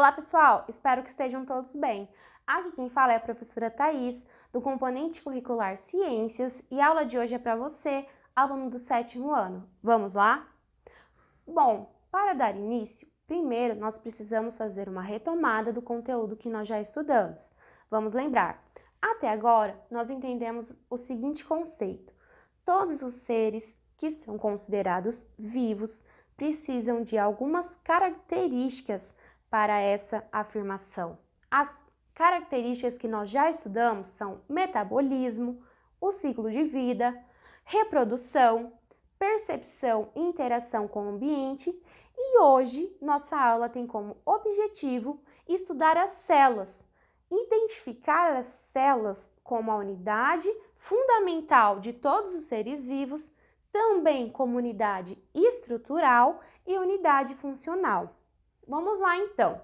Olá pessoal, espero que estejam todos bem. Aqui quem fala é a professora Thaís, do componente curricular Ciências, e a aula de hoje é para você, aluno do 7º ano. Vamos lá? Bom, para dar início, primeiro nós precisamos fazer uma retomada do conteúdo que nós já estudamos. Vamos lembrar, até agora nós entendemos o seguinte conceito: todos os seres que são considerados vivos precisam de algumas características para essa afirmação. As características que nós já estudamos são metabolismo, o ciclo de vida, reprodução, percepção e interação com o ambiente, e hoje nossa aula tem como objetivo estudar as células, identificar as células como a unidade fundamental de todos os seres vivos, também como unidade estrutural e unidade funcional. Vamos lá então.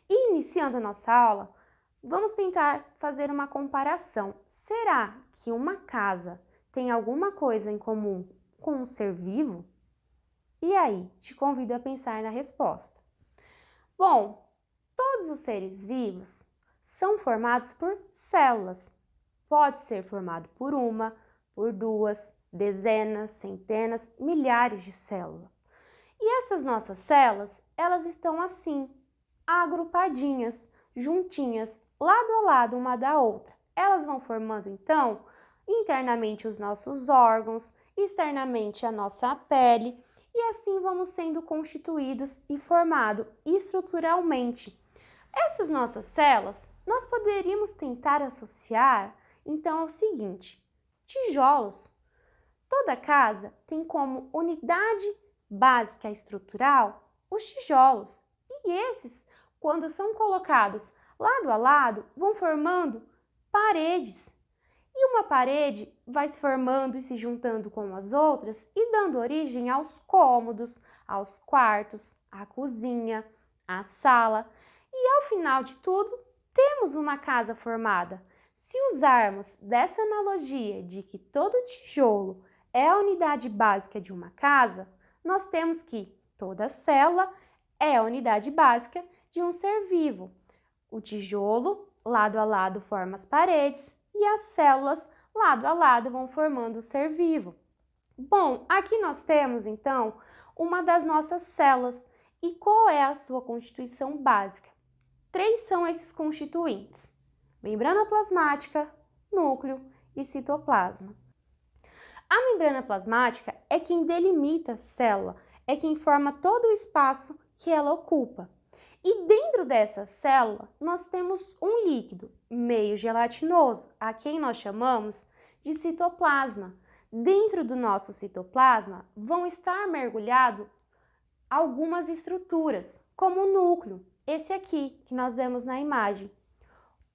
Iniciando a nossa aula, vamos tentar fazer uma comparação. Será que uma casa tem alguma coisa em comum com um ser vivo? E aí, te convido a pensar na resposta. Bom, todos os seres vivos são formados por células. Pode ser formado por uma, por duas, dezenas, centenas, milhares de células. E essas nossas células, elas estão assim, agrupadinhas, juntinhas, lado a lado uma da outra. Elas vão formando, então, internamente os nossos órgãos, externamente a nossa pele, e assim vamos sendo constituídos e formados estruturalmente. Essas nossas células, nós poderíamos tentar associar, então, ao seguinte: tijolos. Toda casa tem como unidade básica estrutural os tijolos, e esses, quando são colocados lado a lado, vão formando paredes. E uma parede vai se formando e se juntando com as outras e dando origem aos cômodos, aos quartos, à cozinha, à sala. E ao final de tudo, temos uma casa formada. Se usarmos dessa analogia de que todo tijolo é a unidade básica de uma casa, nós temos que toda célula é a unidade básica de um ser vivo. O tijolo, lado a lado, forma as paredes e as células, lado a lado, vão formando o ser vivo. Bom, aqui nós temos, então, uma das nossas células. E qual é a sua constituição básica? 3 são esses constituintes: membrana plasmática, núcleo e citoplasma. A membrana plasmática é quem delimita a célula, é quem forma todo o espaço que ela ocupa. E dentro dessa célula, nós temos um líquido meio gelatinoso, a quem nós chamamos de citoplasma. Dentro do nosso citoplasma vão estar mergulhados algumas estruturas, como o núcleo, esse aqui que nós vemos na imagem.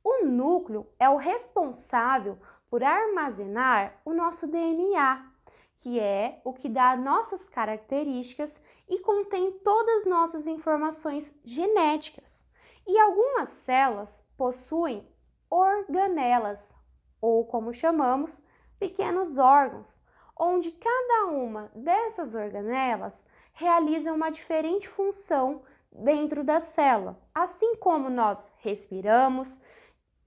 O núcleo é o responsável por armazenar o nosso DNA, que é o que dá nossas características e contém todas as nossas informações genéticas. E algumas células possuem organelas, ou como chamamos, pequenos órgãos, onde cada uma dessas organelas realiza uma diferente função dentro da célula. Assim como nós respiramos,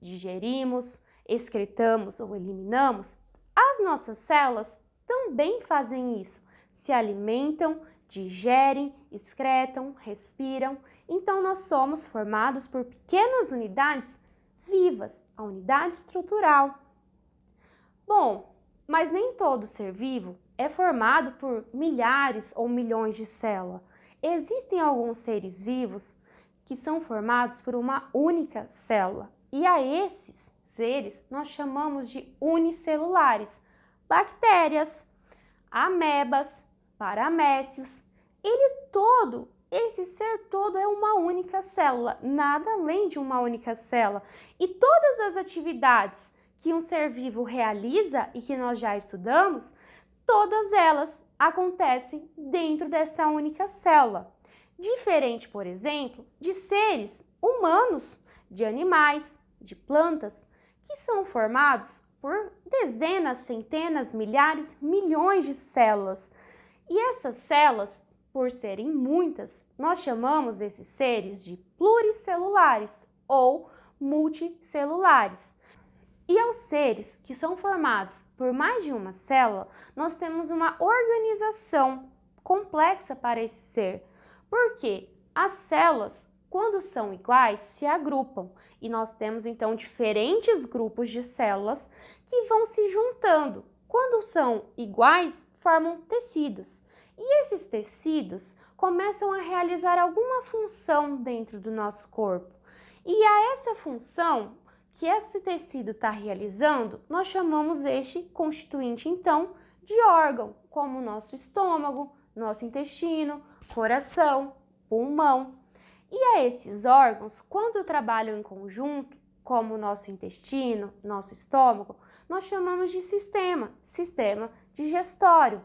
digerimos, excretamos ou eliminamos, as nossas células também fazem isso. Se alimentam, digerem, excretam, respiram. Então, nós somos formados por pequenas unidades vivas, a unidade estrutural. Bom, mas nem todo ser vivo é formado por milhares ou milhões de células. Existem alguns seres vivos que são formados por uma única célula. E a esses seres nós chamamos de unicelulares: bactérias, amebas, paramécios. Esse ser todo é uma única célula, nada além de uma única célula. E todas as atividades que um ser vivo realiza e que nós já estudamos, todas elas acontecem dentro dessa única célula. Diferente, por exemplo, de seres humanos, de animais, de plantas, que são formados por dezenas, centenas, milhares, milhões de células. E essas células por serem muitas, nós chamamos esses seres de pluricelulares ou multicelulares. E aos seres que são formados por mais de uma célula, nós temos uma organização complexa para esse ser. Porque as células, quando são iguais, se agrupam. E nós temos então diferentes grupos de células que vão se juntando. Quando são iguais, formam tecidos. E esses tecidos começam a realizar alguma função dentro do nosso corpo. E a essa função que esse tecido está realizando, nós chamamos este constituinte, então, de órgão, como o nosso estômago, nosso intestino, coração, pulmão. E a esses órgãos, quando trabalham em conjunto, como o nosso intestino, nosso estômago, nós chamamos de sistema digestório.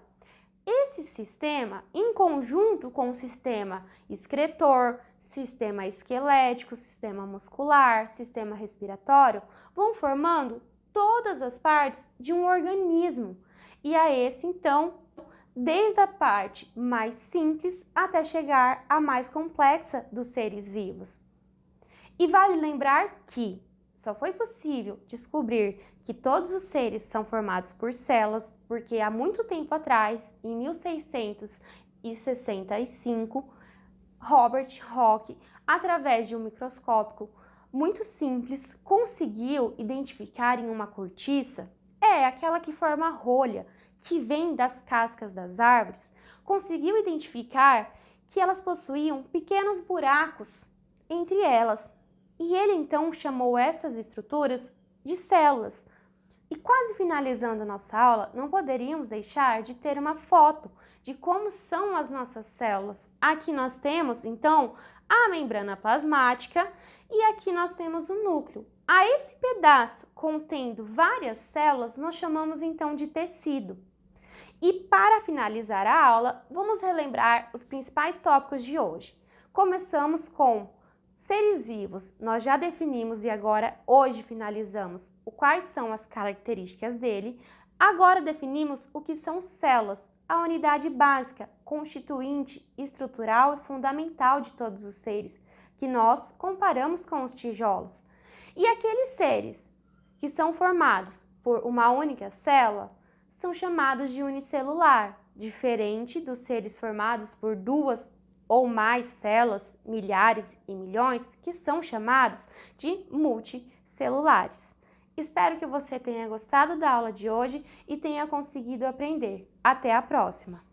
Esse sistema, em conjunto com o sistema excretor, sistema esquelético, sistema muscular, sistema respiratório, vão formando todas as partes de um organismo. E a esse, então, desde a parte mais simples até chegar à mais complexa dos seres vivos. E vale lembrar que só foi possível descobrir que todos os seres são formados por células, porque há muito tempo atrás, em 1665, Robert Hooke, através de um microscópio muito simples, conseguiu identificar em uma cortiça, aquela que forma a rolha, que vem das cascas das árvores, conseguiu identificar que elas possuíam pequenos buracos entre elas. E ele então chamou essas estruturas de células. E quase finalizando a nossa aula, não poderíamos deixar de ter uma foto de como são as nossas células. Aqui nós temos, então, a membrana plasmática e aqui nós temos o núcleo. A esse pedaço contendo várias células, nós chamamos então de tecido. E para finalizar a aula, vamos relembrar os principais tópicos de hoje. Começamos com seres vivos, nós já definimos e agora hoje finalizamos quais são as características dele. Agora definimos o que são células, a unidade básica, constituinte, estrutural e fundamental de todos os seres, que nós comparamos com os tijolos. E aqueles seres que são formados por uma única célula são chamados de unicelular, diferente dos seres formados por duas ou mais células, milhares e milhões, que são chamados de multicelulares. Espero que você tenha gostado da aula de hoje e tenha conseguido aprender. Até a próxima!